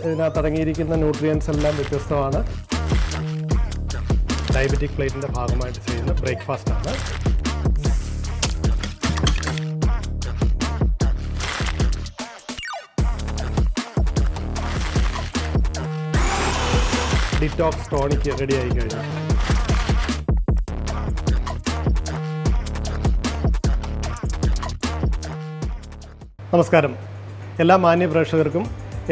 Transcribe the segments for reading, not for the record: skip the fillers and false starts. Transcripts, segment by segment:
ഇതിനകത്ത് അടങ്ങിയിരിക്കുന്ന ന്യൂട്രിയൻസ് എല്ലാം വ്യത്യസ്തമാണ്. ഡയബറ്റിക് പ്ലേറ്റിൻ്റെ ഭാഗമായിട്ട് ചെയ്യുന്ന ബ്രേക്ക്ഫാസ്റ്റാണ്. ഡിറ്റോക്സ് ടോണിക് റെഡി ആയി കഴിഞ്ഞു. നമസ്കാരം. എല്ലാ മാന്യ പ്രേക്ഷകർക്കും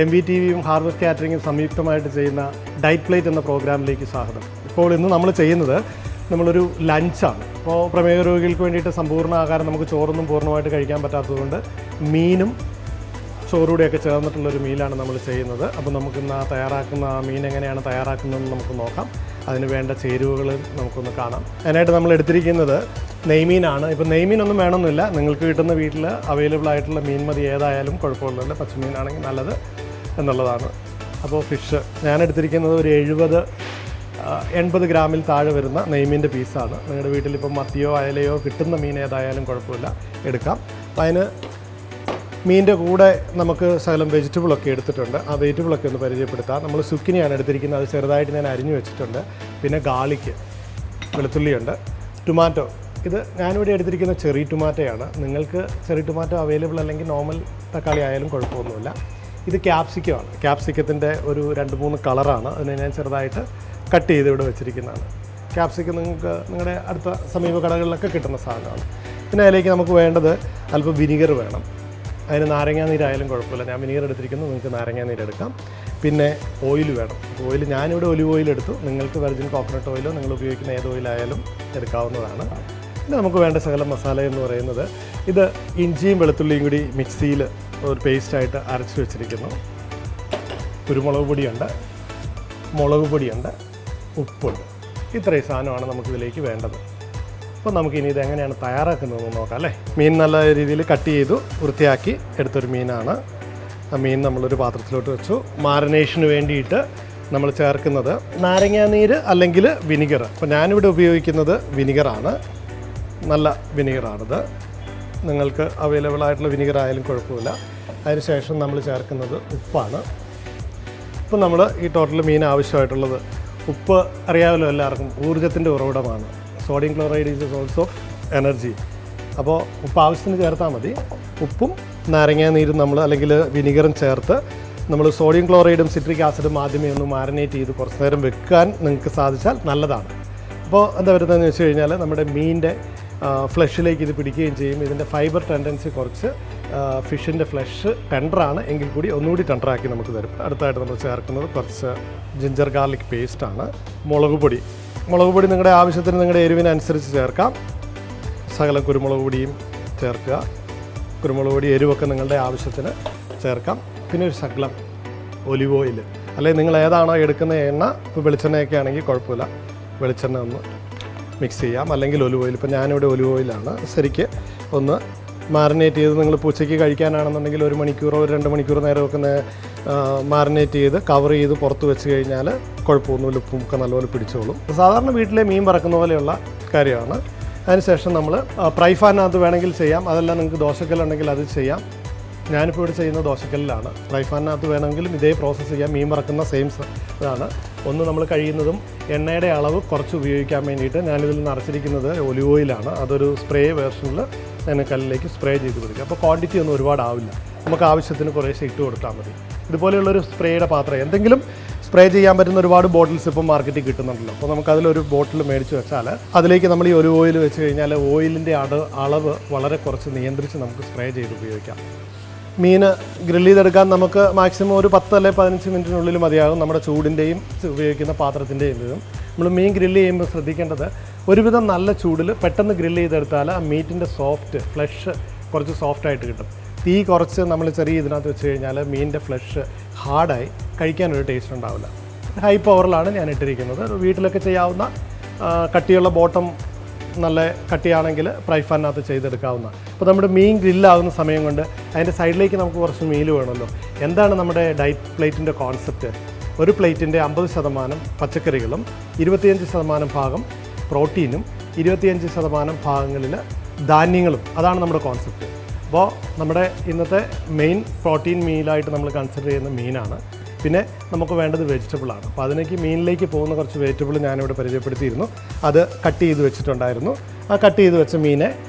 MVTVയും ഹാർവസ്റ്റ് കാറ്ററിംഗും സംയുക്തമായിട്ട് ചെയ്യുന്ന ഡയറ്റ് പ്ലേറ്റ് എന്ന പ്രോഗ്രാമിലേക്ക് സ്വാഗതം. ഇപ്പോൾ ഇന്ന് നമ്മൾ ചെയ്യുന്നത് നമ്മളൊരു ലഞ്ചാണ്. അപ്പോൾ പ്രമേഹ രോഗികൾക്ക് വേണ്ടിയിട്ട് സമ്പൂർണ്ണ ആഹാരം നമുക്ക് ചോറൊന്നും പൂർണ്ണമായിട്ട് കഴിക്കാൻ പറ്റാത്തതുകൊണ്ട് മീനും ചോറൂടെയൊക്കെ ചേർന്നിട്ടുള്ളൊരു മീലാണ് നമ്മൾ ചെയ്യുന്നത്. അപ്പോൾ നമുക്കിന്ന് തയ്യാറാക്കുന്ന ആ മീൻ എങ്ങനെയാണ് തയ്യാറാക്കുന്നതെന്ന് നമുക്ക് നോക്കാം. അതിന് വേണ്ട ചേരുവകൾ നമുക്കൊന്ന് കാണാം. അതിനായിട്ട് നമ്മൾ എടുത്തിരിക്കുന്നത് നെയ്മീനാണ്. ഇപ്പോൾ നെയ്മീനൊന്നും വേണമെന്നില്ല, നിങ്ങൾക്ക് കിട്ടുന്ന വീട്ടിൽ അവൈലബിൾ ആയിട്ടുള്ള മീൻ മതി, ഏതായാലും കുഴപ്പമൊന്നുമില്ല. പച്ചമീനാണെങ്കിൽ നല്ലത് എന്നുള്ളതാണ്. അപ്പോൾ ഫിഷ് ഞാൻ എടുത്തിരിക്കുന്നത് ഒരു 70-80 ഗ്രാമിൽ താഴെ വരുന്ന നെയ്മീൻ്റെ പീസാണ്. നിങ്ങളുടെ വീട്ടിലിപ്പം മത്തിയോ അയലയോ കിട്ടുന്ന മീൻ ഏതായാലും കുഴപ്പമില്ല, എടുക്കാം. അപ്പോൾ അതിന് മീനിൻ്റെ കൂടെ നമുക്ക് ശകലം വെജിറ്റബിളൊക്കെ എടുത്തിട്ടുണ്ട്. ആ വെജിറ്റബിളൊക്കെ ഒന്ന് പരിചയപ്പെടുത്താം. നമ്മൾ സുക്കിനിയാണ് എടുത്തിരിക്കുന്നത്, അത് ചെറുതായിട്ട് ഞാൻ അരിഞ്ഞു വെച്ചിട്ടുണ്ട്. പിന്നെ ഗാർലിക്ക്, വെളുത്തുള്ളിയുണ്ട്, ടൊമാറ്റോ. ഇത് ഞാനിവിടെ എടുത്തിരിക്കുന്ന ചെറി ടൊമാറ്റോയാണ്. നിങ്ങൾക്ക് ചെറി ടൊമാറ്റോ അവൈലബിൾ അല്ലെങ്കിൽ നോർമൽ തക്കാളി ആയാലും കുഴപ്പമൊന്നുമില്ല. ഇത് ക്യാപ്സിക്കമാണ്. ക്യാപ്സിക്കത്തിൻ്റെ ഒരു 2-3 കളറാണ്. അതിനെ ഞാൻ ചെറുതായിട്ട് കട്ട് ചെയ്ത് ഇവിടെ വെച്ചിരിക്കുന്നതാണ്. ക്യാപ്സിക്കം നിങ്ങൾക്ക് നിങ്ങളുടെ അടുത്ത സമീപ കടകളിലൊക്കെ കിട്ടുന്ന സാധനമാണ്. പിന്നെ അതിലേക്ക് നമുക്ക് വേണ്ടത് അല്പം വിനീഗർ വേണം. അതിന് നാരങ്ങാനീരായാലും കുഴപ്പമില്ല, ഞാൻ വിനീഗർ എടുത്തിരിക്കുന്നു, നിങ്ങൾക്ക് നാരങ്ങാനീര് എടുക്കാം. പിന്നെ ഓയിൽ വേണം. ഓയിൽ ഞാനിവിടെ ഒലിവ് ഓയിൽ എടുത്തു, നിങ്ങൾക്ക് വെർജിൻ കോക്കനട്ട് ഓയിലോ നിങ്ങൾ ഉപയോഗിക്കുന്ന ഏത് ഓയിലായാലും എടുക്കാവുന്നതാണ്. പിന്നെ നമുക്ക് വേണ്ട ശകലം മസാല എന്ന് പറയുന്നത് ഇത് ഇഞ്ചിയും വെളുത്തുള്ളിയും കൂടി മിക്സിയിൽ ഒരു പേസ്റ്റായിട്ട് അരച്ച് വെച്ചിരിക്കുന്നു. കുരുമുളക് പൊടിയുണ്ട്, മുളക് പൊടിയുണ്ട്, ഉപ്പുണ്ട്. ഇത്രയും സാധനമാണ് നമുക്കിതിലേക്ക് വേണ്ടത്. അപ്പോൾ നമുക്കിനി ഇത് എങ്ങനെയാണ് തയ്യാറാക്കുന്നതെന്ന് നോക്കാം അല്ലേ. മീൻ നല്ല രീതിയിൽ കട്ട് ചെയ്തു വൃത്തിയാക്കി എടുത്തൊരു മീനാണ്. ആ മീൻ നമ്മളൊരു പാത്രത്തിലോട്ട് വെച്ചു. മാരിനേഷന് വേണ്ടിയിട്ട് നമ്മൾ ചേർക്കുന്നത് നാരങ്ങാനീര് അല്ലെങ്കിൽ വിനിഗർ. അപ്പോൾ ഞാനിവിടെ ഉപയോഗിക്കുന്നത് വിനിഗറാണ്, നല്ല വിനിഗറാണിത്. നിങ്ങൾക്ക് അവൈലബിൾ ആയിട്ടുള്ള വിനിഗർ ആയാലും കുഴപ്പമില്ല. അതിനുശേഷം നമ്മൾ ചേർക്കുന്നത് ഉപ്പാണ്. ഇപ്പം നമ്മൾ ഈ ടോട്ടൽ മീൻ ആവശ്യമായിട്ടുള്ളത്, ഉപ്പ് അറിയാമല്ലോ എല്ലാവർക്കും, ഊർജ്ജത്തിൻ്റെ ഉറവിടമാണ്. Sodium chloride is A source of energy. അപ്പോൾ ഉപ്പ് ആവശ്യത്തിന് ചേർത്താൽ മതി. ഉപ്പും നാരങ്ങാനീരും നമ്മൾ അല്ലെങ്കിൽ വിനിഗറും ചേർത്ത് നമ്മൾ സോഡിയം ക്ലോറൈഡും സിട്രിക് ആസിഡും ആദ്യമേ ഒന്ന് മാരിനേറ്റ് ചെയ്ത് കുറച്ച് നേരം വെക്കാൻ നിങ്ങൾക്ക് സാധിച്ചാൽ നല്ലതാണ്. അപ്പോൾ എന്താ വരുന്നതെന്ന് വെച്ച് കഴിഞ്ഞാൽ നമ്മുടെ മീനിൻ്റെ ഫ്ലഷിലേക്ക് ഇത് പിടിക്കുകയും ചെയ്യും. ഇതിൻ്റെ ഫൈബർ ടെൻഡൻസി കുറച്ച് ഫിഷിൻ്റെ ഫ്ലഷ് ടെൻഡറാണ് എങ്കിൽ കൂടി ഒന്നുകൂടി ടെൻഡറാക്കി നമുക്ക് തരും. അടുത്തായിട്ട് നമ്മൾ ചേർക്കുന്നത് കുറച്ച് ജിഞ്ചർ ഗാർലിക് പേസ്റ്റാണ്. മുളക് പൊടി നിങ്ങളുടെ ആവശ്യത്തിന്, നിങ്ങളുടെ എരിവിനനുസരിച്ച് ചേർക്കാം. ശകലം കുരുമുളക് പൊടിയും ചേർക്കുക. കുരുമുളക് പൊടി എരിവൊക്കെ നിങ്ങളുടെ ആവശ്യത്തിന് ചേർക്കാം. പിന്നെ ഒരു ശകലം ഒലിവ് ഓയിൽ, അല്ലെങ്കിൽ നിങ്ങൾ ഏതാണോ എടുക്കുന്ന എണ്ണ, ഇപ്പോൾ വെളിച്ചെണ്ണയൊക്കെ ആണെങ്കിൽ കുഴപ്പമില്ല, വെളിച്ചെണ്ണ ഒന്ന് മിക്സ് ചെയ്യാം, അല്ലെങ്കിൽ ഒലിവ് ഓയിൽ. ഇപ്പോൾ ഞാനിവിടെ ഒലിവ് ഓയിലാണ്. ശരിക്ക് ഒന്ന് മാരിനേറ്റ് ചെയ്ത് നിങ്ങൾ ഉച്ചയ്ക്ക് കഴിക്കാനാണെന്നുണ്ടെങ്കിൽ 1 മണിക്കൂറോ 2 മണിക്കൂർ നേരമൊക്കെ മാരിനേറ്റ് ചെയ്ത് കവർ ചെയ്ത് പുറത്ത് വെച്ച് കഴിഞ്ഞാൽ കുഴപ്പമൊന്നുമില്ല, ഉപ്പും ഒക്കെ നല്ലപോലെ പിടിച്ചോളും. സാധാരണ വീട്ടിലെ മീൻ വറക്കുന്ന പോലെയുള്ള കാര്യമാണ്. അതിനുശേഷം നമ്മൾ ഫ്രൈ പാനിനകത്ത് വേണമെങ്കിൽ ചെയ്യാം, അതെല്ലാം നിങ്ങൾക്ക് ദോശക്കല്ലുണ്ടെങ്കിൽ അത് ചെയ്യാം. ഞാനിപ്പോൾ ഇവിടെ ചെയ്യുന്ന ദോശക്കല്ലിലാണ്. ഫ്രൈ പാനിനകത്ത് വേണമെങ്കിലും ഇതേ പ്രോസസ്സ് ചെയ്യാം. മീൻ വറക്കുന്ന സെയിം ഇതാണ്. ഒന്ന് നമ്മൾ കഴിയുന്നതും എണ്ണയുടെ അളവ് കുറച്ച് ഉപയോഗിക്കാൻ വേണ്ടിയിട്ട് ഞാനിതിൽ നിറച്ചിരിക്കുന്നത് ഒലിവ് ഓയിലാണ്. അതൊരു സ്പ്രേ വേർഷനിൽ ഞാൻ കല്ലിലേക്ക് സ്പ്രേ ചെയ്ത് കൊടുക്കുക. അപ്പോൾ ക്വാണ്ടിറ്റി ഒന്നും ഒരുപാടാവില്ല, നമുക്ക് ആവശ്യത്തിന് കുറേശ്ശെ ഇട്ട് കൊടുത്താൽ മതി. ഇതുപോലെയുള്ളൊരു സ്പ്രേയുടെ പാത്രം, എന്തെങ്കിലും സ്പ്രേ ചെയ്യാൻ പറ്റുന്ന ഒരുപാട് ബോട്ടിൽസ് ഇപ്പോൾ മാർക്കറ്റിൽ കിട്ടുന്നുണ്ടല്ലോ. അപ്പോൾ നമുക്കതിലൊരു ബോട്ടിൽ മേടിച്ച് വെച്ചാൽ അതിലേക്ക് നമ്മൾ ഈ ഒലിവ് ഓയിൽ വെച്ച് കഴിഞ്ഞാൽ ഓയിലിൻ്റെ അളവ് വളരെ കുറച്ച് നിയന്ത്രിച്ച് നമുക്ക് സ്പ്രേ ചെയ്ത് ഉപയോഗിക്കാം. മീൻ ഗ്രില്ല് ചെയ്തെടുക്കാൻ നമുക്ക് മാക്സിമം ഒരു 10 അല്ലെങ്കിൽ 15 മിനിറ്റിനുള്ളിൽ മതിയാകും. നമ്മുടെ ചൂടിൻ്റെയും ഉപയോഗിക്കുന്ന പാത്രത്തിൻ്റെയും ഇതും. നമ്മൾ മീൻ ഗ്രില്ല് ചെയ്യുമ്പോൾ ശ്രദ്ധിക്കേണ്ടത്, ഒരുവിധം നല്ല ചൂടിൽ പെട്ടെന്ന് ഗ്രില്ല് ചെയ്തെടുത്താൽ ആ മീറ്റിൻ്റെ ഫ്ലഷ് കുറച്ച് സോഫ്റ്റായിട്ട് കിട്ടും. തീ കുറച്ച് നമ്മൾ ചെറിയ ഇതിനകത്ത് വെച്ച് കഴിഞ്ഞാൽ മീനിൻ്റെ ഫ്ലഷ് ഹാർഡായി കഴിക്കാനൊരു ടേസ്റ്റ് ഉണ്ടാവില്ല. ഹൈ പവറിലാണ് ഞാൻ ഇട്ടിരിക്കുന്നത്. വീട്ടിലൊക്കെ ചെയ്യാവുന്ന കട്ടിയുള്ള ബോട്ടം നല്ല കട്ടിയാണെങ്കിൽ ഫ്രൈ പാനിനകത്ത് ചെയ്തെടുക്കാവുന്ന. അപ്പോൾ നമ്മുടെ മീൻ ഗ്രില്ലാകുന്ന സമയം കൊണ്ട് അതിൻ്റെ സൈഡിലേക്ക് നമുക്ക് കുറച്ച് മീൽ വേണമല്ലോ. എന്താണ് നമ്മുടെ ഡയറ്റ് പ്ലേറ്റിൻ്റെ കോൺസെപ്റ്റ്? ഒരു പ്ലേറ്റിൻ്റെ 50% പച്ചക്കറികളും 25% ഭാഗം പ്രോട്ടീനും 25% ഭാഗങ്ങളിൽ ധാന്യങ്ങളും, അതാണ് നമ്മുടെ കോൺസെപ്റ്റ്. അപ്പോൾ നമ്മുടെ ഇന്നത്തെ മെയിൻ പ്രോട്ടീൻ മീലായിട്ട് നമ്മൾ കൺസിഡർ ചെയ്യുന്ന മീനാണ്. പിന്നെ നമുക്ക് വേണ്ടത് വെജിറ്റബിളാണ്. അപ്പോൾ അതിലേക്ക് മീനിലേക്ക് പോകുന്ന കുറച്ച് വെജിറ്റബിൾ ഞാനിവിടെ പരിചയപ്പെടുത്തിയിരുന്നു. അത് കട്ട് ചെയ്ത് വെച്ചിട്ടുണ്ടായിരുന്നു. ആ കട്ട് ചെയ്ത് വെച്ച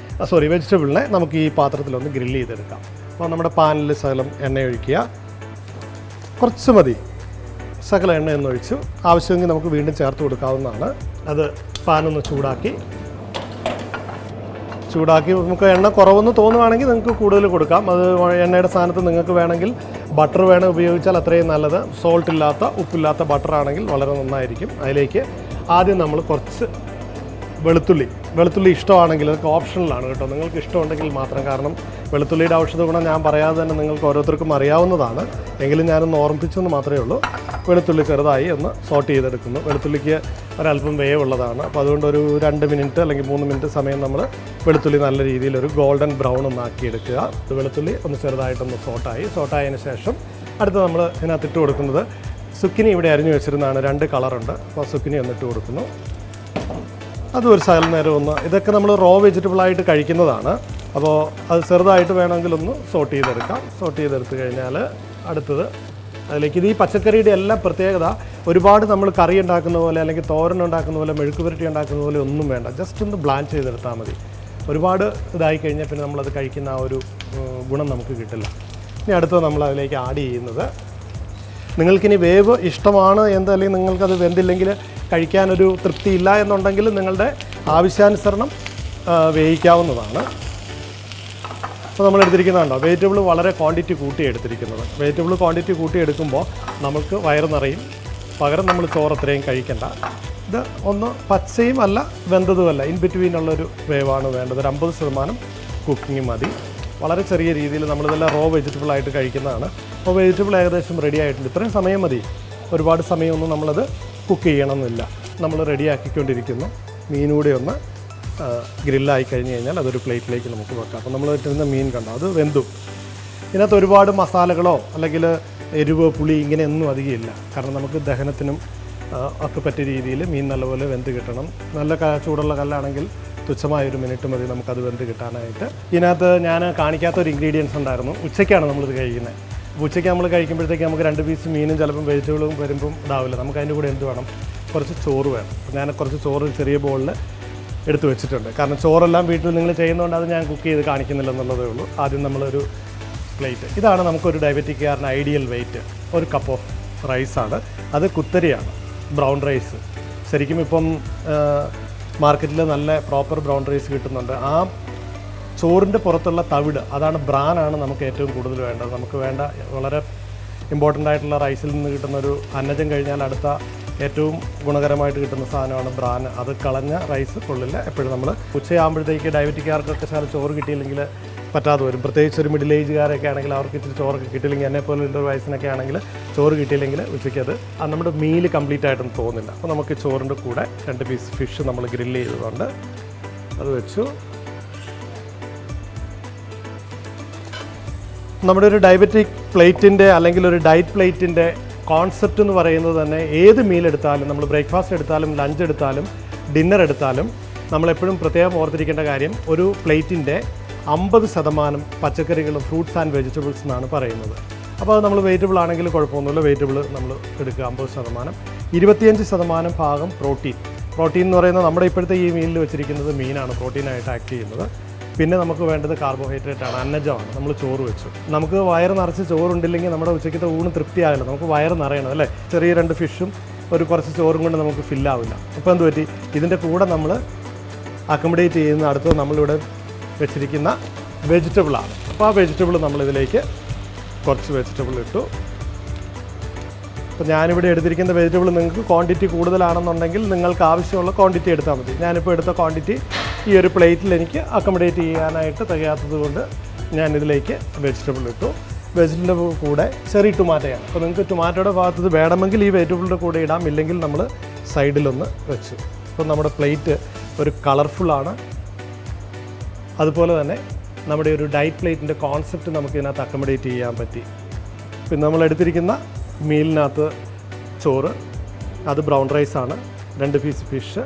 വെജിറ്റബിളിനെ നമുക്ക് ഈ പാത്രത്തിലൊന്ന് ഗ്രില്ല് ചെയ്തെടുക്കാം. അപ്പോൾ നമ്മുടെ പാനിൽ ശകലം എണ്ണ ഒഴിക്കുക. കുറച്ച് മതി, ശകല എണ്ണയൊന്ന് ഒഴിച്ചു. ആവശ്യമെങ്കിൽ നമുക്ക് വീണ്ടും ചേർത്ത് കൊടുക്കാവുന്നതാണ്. അത് പാനൊന്ന് ചൂടാക്കി നമുക്ക് എണ്ണ കുറവെന്ന് തോന്നുവാണെങ്കിൽ നിങ്ങൾക്ക് കൂടുതൽ കൊടുക്കാം. അത് എണ്ണയുടെ സ്ഥാനത്ത് നിങ്ങൾക്ക് വേണമെങ്കിൽ ബട്ടർ വേണം ഉപയോഗിച്ചാൽ അത്രയും നല്ലത്. സോൾട്ട് ഇല്ലാത്ത, ഉപ്പില്ലാത്ത ബട്ടറാണെങ്കിൽ വളരെ നന്നായിരിക്കും. അതിലേക്ക് ആദ്യം നമ്മൾ കുറച്ച് വെളുത്തുള്ളി ഇഷ്ടമാണെങ്കിൽ അതൊക്കെ ഓപ്ഷണലാണ് കേട്ടോ, നിങ്ങൾക്ക് ഇഷ്ടമുണ്ടെങ്കിൽ മാത്രം. കാരണം വെളുത്തുള്ളിയുടെ ഔഷധ ഗുണം ഞാൻ പറയാതെ തന്നെ നിങ്ങൾക്ക് ഓരോരുത്തർക്കും അറിയാവുന്നതാണ്. എങ്കിലും ഞാനൊന്ന് ഓർമ്മിപ്പിച്ചെന്ന് മാത്രമേ ഉള്ളൂ. വെളുത്തുള്ളി ചെറുതായി ഒന്ന് സോട്ട് ചെയ്തെടുക്കുന്നു. വെളുത്തുള്ളിക്ക് ഒരല്പം വേവുള്ളതാണ്. അപ്പോൾ അതുകൊണ്ട് ഒരു 2 മിനിറ്റ് അല്ലെങ്കിൽ 3 മിനിറ്റ് സമയം നമ്മൾ വെളുത്തുള്ളി നല്ല രീതിയിൽ ഒരു ഗോൾഡൻ ബ്രൗൺ ഒന്നാക്കിയെടുക്കുക. വെളുത്തുള്ളി ഒന്ന് ചെറുതായിട്ടൊന്ന് സോട്ടായതിന് ശേഷം അടുത്ത് നമ്മൾ ഇതിനകത്ത് ഇട്ട് കൊടുക്കുന്നത് സുക്കിനി ഇവിടെ അരിഞ്ഞു വെച്ചിരുന്നതാണ്. 2 കളറുണ്ട്. അപ്പോൾ സുക്കിനി ഒന്നിട്ട് കൊടുക്കുന്നു. അതും ഒരു ശകലം നേരം ഒന്ന്, ഇതൊക്കെ നമ്മൾ റോ വെജിറ്റബിളായിട്ട് കഴിക്കുന്നതാണ്. അപ്പോൾ അത് ചെറുതായിട്ട് വേണമെങ്കിൽ ഒന്ന് സോട്ട് ചെയ്തെടുത്ത് കഴിഞ്ഞാൽ അടുത്തത് അതിലേക്ക് ഈ പച്ചക്കറിയുടെ എല്ലാം പ്രത്യേകത ഒരുപാട് നമ്മൾ കറി ഉണ്ടാക്കുന്ന പോലെ അല്ലെങ്കിൽ തോരൻ ഉണ്ടാക്കുന്ന പോലെ മെഴുക്ക് പുരട്ടി ഉണ്ടാക്കുന്ന പോലെ ഒന്നും വേണ്ട. ജസ്റ്റ് ഒന്ന് ബ്ലാൻഡ് ചെയ്തെടുത്താൽ മതി. ഒരുപാട് ഇതായി കഴിഞ്ഞാൽ പിന്നെ നമ്മളത് കഴിക്കുന്ന ആ ഒരു ഗുണം നമുക്ക് കിട്ടില്ല. ഇനി അടുത്തത് നമ്മൾ അതിലേക്ക് ആഡ് ചെയ്യുന്നത്, നിങ്ങൾക്കിനി വേവ് ഇഷ്ടമാണ് അല്ലെങ്കിൽ നിങ്ങൾക്കത് വെന്തില്ലെങ്കിൽ കഴിക്കാനൊരു തൃപ്തി ഇല്ല എന്നുണ്ടെങ്കിൽ നിങ്ങളുടെ ആവശ്യാനുസരണം വേവിക്കാവുന്നതാണ്. അപ്പോൾ നമ്മൾ എടുത്തിരിക്കുന്നതുണ്ടോ, വെജിറ്റബിൾ വളരെ ക്വാണ്ടിറ്റി കൂട്ടി എടുത്തിരിക്കുന്നത്. വെജിറ്റബിൾ ക്വാണ്ടിറ്റി കൂട്ടി എടുക്കുമ്പോൾ നമുക്ക് വയറ് നിറയും. പകരം നമ്മൾ ചോറ് അത്രയും കഴിക്കണ്ട. ഇത് ഒന്ന് പച്ചയും അല്ല വെന്തതുമല്ല, ഇൻ ബിറ്റ്വീൻ ഉള്ളൊരു വേവാണ് വേണ്ടത്. ഒരു 50% കുക്കിംഗ് മതി. വളരെ ചെറിയ രീതിയിൽ നമ്മളിതെല്ലാം റോ വെജിറ്റബിളായിട്ട് കഴിക്കുന്നതാണ്. അപ്പോൾ വെജിറ്റബിൾ ഏകദേശം റെഡി ആയിട്ടുണ്ട്. ഇത്രയും സമയം മതി. ഒരുപാട് സമയമൊന്നും നമ്മളത് കുക്ക് ചെയ്യണമെന്നില്ല. നമ്മൾ റെഡിയാക്കിക്കൊണ്ടിരിക്കുന്നു. മീനൂടെ ഒന്ന് ഗ്രില്ലായി കഴിഞ്ഞ് കഴിഞ്ഞാൽ അതൊരു പ്ലേറ്റിലേക്ക് നമുക്ക് വെക്കാം. അപ്പോൾ നമ്മൾ ഇട്ടിരുന്ന മീൻ കണ്ടോ, അത് വെന്തു. ഇതിനകത്ത് ഒരുപാട് മസാലകളോ അല്ലെങ്കിൽ എരിവ്, പുളി ഇങ്ങനെയൊന്നും അധികമില്ല. കാരണം നമുക്ക് ദഹനത്തിനും ഒക്കെ പറ്റിയ രീതിയിൽ മീൻ നല്ലപോലെ വെന്ത് കിട്ടണം. നല്ല ചൂടുള്ള കല്ലാണെങ്കിൽ തുച്ഛമായ 1 മിനിറ്റ് മതി നമുക്കത് വെന്ത് കിട്ടാനായിട്ട്. ഇതിനകത്ത് ഞാൻ കാണിക്കാത്തൊരു ഇൻഗ്രീഡിയൻസ് ഉണ്ടായിരുന്നു. ഉച്ചയ്ക്കാണ് നമ്മളിത് കഴിക്കുന്നത്. ഉച്ചയ്ക്ക് നമ്മൾ കഴിക്കുമ്പോഴത്തേക്ക് നമുക്ക് 2 പീസ് മീനും ചിലപ്പം വെജിറ്റബിളും വരുമ്പം ഇതാവില്ല. നമുക്ക് അതിൻ്റെ കൂടെ എന്ത് വേണം, കുറച്ച് ചോറ് വേണം. ഞാൻ കുറച്ച് ചോറ് ചെറിയ ബോളിൽ എടുത്ത് വെച്ചിട്ടുണ്ട്. കാരണം ചോറെല്ലാം വീട്ടിൽ നിങ്ങൾ ചെയ്യുന്നതുകൊണ്ട് അത് ഞാൻ കുക്ക് ചെയ്ത് കാണിക്കുന്നില്ല എന്നുള്ളതേ ഉള്ളൂ. ആദ്യം നമ്മളൊരു പ്ലേറ്റ്, ഇതാണ് നമുക്കൊരു ഡയബറ്റിക്കാരന് ഐഡിയൽ വെയിറ്റ്. 1 കപ്പ് ഓഫ് റൈസാണ്. അത് കുത്തരിയാണ്, ബ്രൗൺ റൈസ്. ശരിക്കും ഇപ്പം മാർക്കറ്റിൽ നല്ല പ്രോപ്പർ ബ്രൗൺ റൈസ് കിട്ടുന്നുണ്ട്. ആ ചോറിൻ്റെ പുറത്തുള്ള തവിട്, അതാണ് ബ്രാനാണ് നമുക്ക് ഏറ്റവും കൂടുതൽ വേണ്ടത്. നമുക്ക് വേണ്ട വളരെ ഇമ്പോർട്ടൻ്റ് ആയിട്ടുള്ള റൈസിൽ നിന്ന് കിട്ടുന്ന ഒരു അന്നജം കഴിഞ്ഞാൽ അടുത്ത ഏറ്റവും ഗുണകരമായിട്ട് കിട്ടുന്ന സാധനമാണ് ബ്രാൻ. അത് കളഞ്ഞ റൈസ് കൊള്ളില്ല. എപ്പോഴും നമ്മൾ ഉച്ചയാകുമ്പോഴത്തേക്ക് ഡയബറ്റിക്കാർക്കൊക്കെ ചില ചോറ് കിട്ടിയില്ലെങ്കിൽ പറ്റാതെ വരും. പ്രത്യേകിച്ച് ഒരു മിഡിൽ ഏജുകാരൊക്കെ ആണെങ്കിൽ അവർക്ക് ഇച്ചിരി ചോറൊക്കെ കിട്ടിയില്ലെങ്കിൽ, എന്നെപ്പോലെ ഒരു വയസ്സിനൊക്കെ ആണെങ്കിൽ ചോറ് കിട്ടിയില്ലെങ്കിൽ ഉച്ചയ്ക്ക് അത് നമ്മുടെ മീൽ കംപ്ലീറ്റ് ആയിട്ടൊന്നും തോന്നില്ല. അപ്പോൾ നമുക്ക് ചോറിൻ്റെ കൂടെ 2 പീസ് ഫിഷ് നമ്മൾ ഗ്രില്ല് ചെയ്തതുകൊണ്ട് അത് വെച്ചു. നമ്മുടെ ഒരു ഡയബറ്റിക് പ്ലേറ്റിൻ്റെ അല്ലെങ്കിൽ ഒരു ഡയറ്റ് പ്ലേറ്റിൻ്റെ കോൺസെപ്റ്റ് എന്ന് പറയുന്നത് തന്നെ ഏത് മീൽ എടുത്താലും, നമ്മൾ ബ്രേക്ക്ഫാസ്റ്റ് എടുത്താലും ലഞ്ച് എടുത്താലും ഡിന്നർ എടുത്താലും നമ്മളെപ്പോഴും പ്രത്യേകം ഓർത്തിരിക്കേണ്ട കാര്യം, ഒരു പ്ലേറ്റിൻ്റെ 50% പച്ചക്കറികളും ഫ്രൂട്ട്സ് ആൻഡ് വെജിറ്റബിൾസ് എന്നാണ് പറയുന്നത്. അപ്പോൾ അത് നമ്മൾ വെജിറ്റബിൾ ആണെങ്കിൽ കുഴപ്പമൊന്നുമില്ല. വെജിറ്റബിൾ നമ്മൾ എടുക്കുക 50%. 25% ഭാഗം പ്രോട്ടീൻ എന്ന് പറയുന്നത് നമ്മുടെ ഇപ്പോഴത്തെ ഈ മീലിൽ വെച്ചിരിക്കുന്നത് മീനാണ് പ്രോട്ടീനായിട്ട് ആക്ട് ചെയ്യുന്നത്. പിന്നെ നമുക്ക് വേണ്ടത് കാർബോഹൈഡ്രേറ്റ് ആണ്, അന്നജമാണ്. നമ്മൾ ചോറ് വെച്ചു. നമുക്ക് വയറ് നിറച്ച് ചോറുണ്ടില്ലെങ്കിൽ നമ്മുടെ ഉച്ചയ്ക്കത്തെ ഊണ് തൃപ്തിയാകില്ല. നമുക്ക് വയറ് നിറയണം അല്ലേ. ചെറിയ 2 ഫിഷും കുറച്ച് ചോറും കൊണ്ട് നമുക്ക് ഫില്ലാവില്ല. അപ്പോൾ എന്ത് പറ്റി, ഇതിൻ്റെ കൂടെ നമ്മൾ അക്കോമഡേറ്റ് ചെയ്യുന്ന അടുത്തത് നമ്മളിവിടെ വെച്ചിരിക്കുന്ന വെജിറ്റബിളാണ്. അപ്പോൾ ആ വെജിറ്റബിൾ നമ്മളിതിലേക്ക് കുറച്ച് വെജിറ്റബിൾ ഇട്ടു. അപ്പോൾ ഞാനിവിടെ എടുത്തിരിക്കുന്ന വെജിറ്റബിൾ നിങ്ങൾക്ക് ക്വാണ്ടിറ്റി കൂടുതലാണെന്നുണ്ടെങ്കിൽ നിങ്ങൾക്ക് ആവശ്യമുള്ള ക്വാണ്ടിറ്റി എടുത്താൽ മതി. ഞാനിപ്പോൾ എടുത്ത ക്വാണ്ടിറ്റി ഈ ഒരു പ്ലേറ്റിൽ എനിക്ക് അക്കോമഡേറ്റ് ചെയ്യാനായിട്ട് തികയാത്തത് കൊണ്ട് ഞാനിതിലേക്ക് വെജിറ്റബിൾ ഇട്ടു. വെജിറ്റബിളിൻ്റെ കൂടെ ചെറിയ ടൊമാറ്റോയാണ്. അപ്പോൾ നിങ്ങൾക്ക് ടൊമാറ്റോയുടെ ഭാഗത്ത് വേണമെങ്കിൽ ഈ വെജിറ്റബിളിൻ്റെ കൂടെ ഇടാം, ഇല്ലെങ്കിൽ നമ്മൾ സൈഡിലൊന്ന് വെച്ചു. അപ്പോൾ നമ്മുടെ പ്ലേറ്റ് ഒരു കളർഫുള്ളാണ്. അതുപോലെ തന്നെ നമ്മുടെ ഒരു ഡയറ്റ് പ്ലേറ്റിൻ്റെ കോൺസെപ്റ്റ് നമുക്ക് ഇതിനകത്ത് അക്കോമഡേറ്റ് ചെയ്യാൻ പറ്റി. പിന്നെ നമ്മൾ എടുത്തിരിക്കുന്ന മീലിനകത്ത് ചോറ്, അത് ബ്രൗൺ റൈസാണ്, 2 പീസ് ഫിഷ്,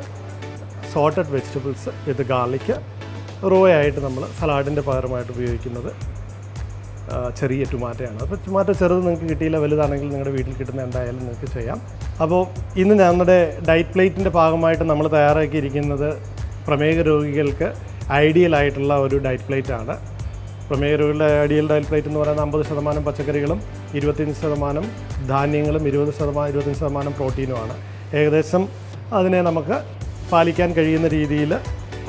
സോൾട്ടഡ് വെജിറ്റബിൾസ് വിത്ത് ഗാർലിക്ക്, റോ ആയിട്ട് നമ്മൾ സലാഡിൻ്റെ പകരമായിട്ട് ഉപയോഗിക്കുന്നത് ചെറിയ ടൊമാറ്റോയാണ്. അപ്പോൾ ടൊമാറ്റോ ചെറുത് നിങ്ങൾക്ക് കിട്ടിയില്ല, വലുതാണെങ്കിൽ നിങ്ങളുടെ വീട്ടിൽ കിട്ടുന്ന എന്തായാലും നിങ്ങൾക്ക് ചെയ്യാം. അപ്പോൾ ഇന്ന് നമ്മുടെ ഡയറ്റ് പ്ലേറ്റിൻ്റെ ഭാഗമായിട്ട് നമ്മൾ തയ്യാറാക്കിയിരിക്കുന്നത് പ്രമേഹ രോഗികൾക്ക് ഐഡിയൽ ആയിട്ടുള്ള ഒരു ഡയറ്റ് പ്ലേറ്റാണ്. പ്രമേഹ രോഗികളുടെ ഐഡിയൽ ഡയറ്റ് പ്ലേറ്റ് എന്ന് പറയുന്നത് 50% പച്ചക്കറികളും 25% ധാന്യങ്ങളും 25% പ്രോട്ടീനുമാണ്. ഏകദേശം അതിനെ നമുക്ക് പാലിക്കാൻ കഴിയുന്ന രീതിയിൽ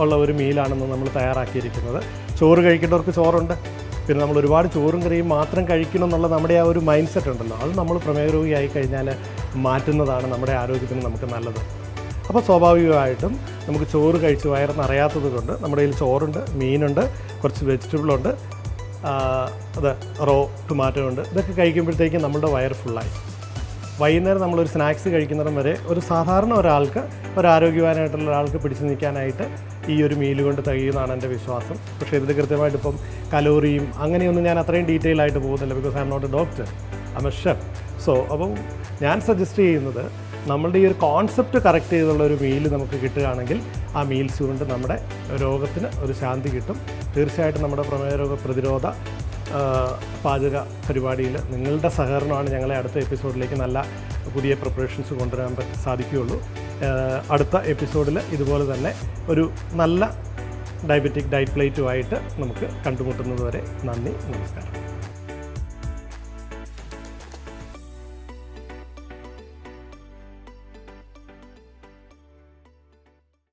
ഉള്ള ഒരു മീലാണെന്ന് നമ്മൾ തയ്യാറാക്കിയിരിക്കുന്നത്. ചോറ് കഴിക്കേണ്ടവർക്ക് ചോറുണ്ട്, പിന്നെ നമ്മൾ ഒരുപാട് ചോറും കറിയും മാത്രം കഴിക്കണം എന്നുള്ള നമ്മുടെ ആ ഒരു മൈൻഡ് സെറ്റ് ഉണ്ടല്ലോ, അത് നമ്മൾ പ്രമേഹ രോഗിയായി കഴിഞ്ഞാൽ മാറ്റുന്നതാണ് നമ്മുടെ ആരോഗ്യത്തിന് നമുക്ക് നല്ലത്. അപ്പോൾ സ്വാഭാവികമായിട്ടും നമുക്ക് ചോറ് കഴിച്ച് വയറ് നിറയാത്തത് കൊണ്ട് നമ്മുടെ കയ്യിൽ ചോറുണ്ട്, മീനുണ്ട്, കുറച്ച് വെജിറ്റബിളുണ്ട്, അത് റോ ടൊമാറ്റോ ഉണ്ട്. ഇതൊക്കെ കഴിക്കുമ്പോഴത്തേക്കും നമ്മുടെ വയറ് ഫുള്ളായി. വൈകുന്നേരം നമ്മളൊരു സ്നാക്സ് കഴിക്കുന്നിടം വരെ ഒരു സാധാരണ ഒരാൾക്ക്, ഒരു ആരോഗ്യവാനായിട്ടുള്ള ഒരാൾക്ക് പിടിച്ചു നിൽക്കാനായിട്ട് ഈ ഒരു മീല് കൊണ്ട് തികയുന്നതാണ് എൻ്റെ വിശ്വാസം. പക്ഷേ ഇതിൽ കൃത്യമായിട്ട് ഇപ്പം കലോറിയും അങ്ങനെയൊന്നും ഞാൻ അത്രയും ഡീറ്റെയിൽ ആയിട്ട് പോകുന്നില്ല, because I'm not a doctor, I'm a chef. So അപ്പം ഞാൻ സജസ്റ്റ് ചെയ്യുന്നത് നമ്മളുടെ ഈ ഒരു കോൺസെപ്റ്റ് കറക്റ്റ് ചെയ്തുള്ള ഒരു മീല് നമുക്ക് കിട്ടുകയാണെങ്കിൽ ആ മീൽസ് കൊണ്ട് നമ്മുടെ രോഗത്തിന് ഒരു ശാന്തി കിട്ടും. തീർച്ചയായിട്ടും നമ്മുടെ പ്രമേഹ രോഗ പ്രതിരോധ പാചക പരിപാടിയിൽ നിങ്ങളുടെ സഹകരണമാണ് ഞങ്ങളെ അടുത്ത എപ്പിസോഡിലേക്ക് നല്ല പുതിയ പ്രിപ്പറേഷൻസ് കൊണ്ടുവരാൻ സാധിക്കുകയുള്ളൂ. അടുത്ത എപ്പിസോഡിൽ ഇതുപോലെ തന്നെ ഒരു നല്ല ഡയബറ്റിക് ഡയറ്റ് പ്ലേറ്റുമായിട്ട് നമുക്ക് കണ്ടുമുട്ടുന്നത് വരെ നന്ദി, നമസ്കാരം.